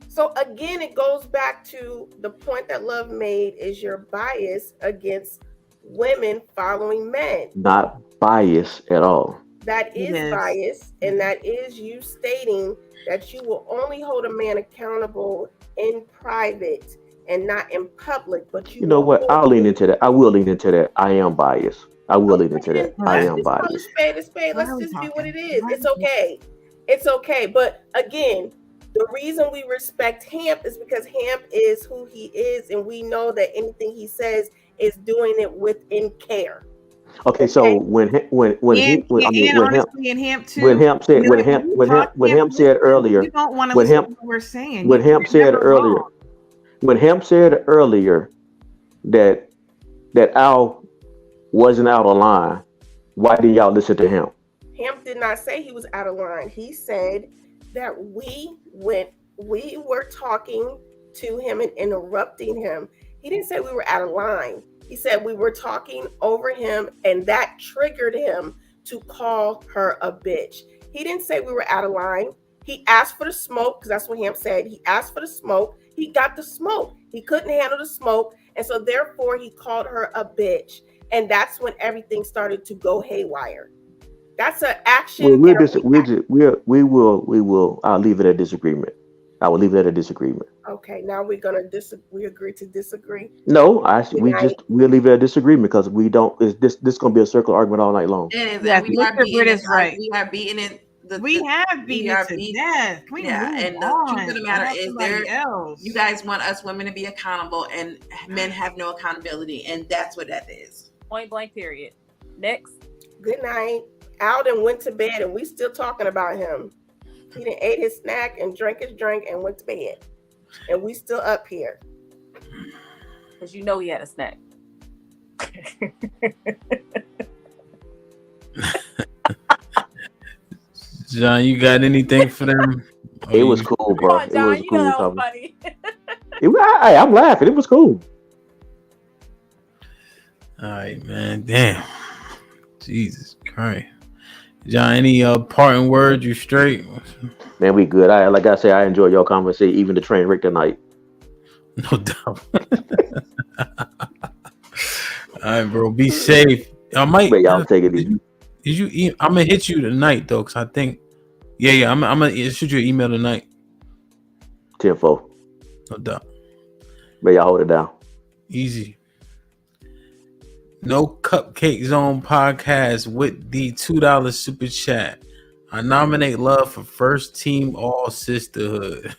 So again, it goes back to the point that Love made is your bias against women following men. Not bias at all. That is bias, and that is you stating that you will only hold a man accountable in private and not in public. But you know what? I'll lean into that. I will lean into that. I am biased. I will lean into that. I am biased. Spade is spade. Let's just be what it is. It's okay. It's okay. But again, the reason we respect Hamp is because Hamp is who he is, and we know that anything he says is doing it within care. Okay, so when Hamp said earlier, that Al wasn't out of line, why did y'all listen to him? Hamp did not say he was out of line. He said that we were talking to him and interrupting him. He didn't say we were out of line. He said we were talking over him, and that triggered him to call her a bitch. He didn't say we were out of line. He asked for the smoke, because that's what Hamp said. He asked for the smoke. He got the smoke. He couldn't handle the smoke, and so therefore he called her a bitch. And that's when everything started to go haywire. That's an action. We will. I'll leave it at disagreement. I will leave it at a disagreement. Okay, now we're gonna we agree to disagree. No, we'll leave it at disagreement because we don't. This gonna be a circle argument all night long. Yeah, we are beating it. Right. We are beating it. We have beaten it to death. And the truth of the matter is, you guys want us women to be accountable, and men have no accountability, and that's what that is. Point blank. Period. Next. Good night. Out and went to bed, and we still talking about him. He done ate his snack and drank his drink and went to bed, and we still up here because you know he had a snack. John, you got anything for them? It was cool, bro. On, John, it was cool. Funny. I'm laughing. It was cool. All right, man. Damn. Jesus Christ. John, any parting words? You straight? Man, we good. Like I say, I enjoyed your conversation, even the train wreck tonight. No doubt. All right, bro. Be safe. I might. But y'all take it easy. I'm gonna hit you tonight though, cause I think. Yeah. I'm gonna shoot you an email tonight. 10-4. No doubt. But y'all hold it down. Easy. No Cupcake Zone podcast with the $2 super chat. I nominate Love for first team all sisterhood.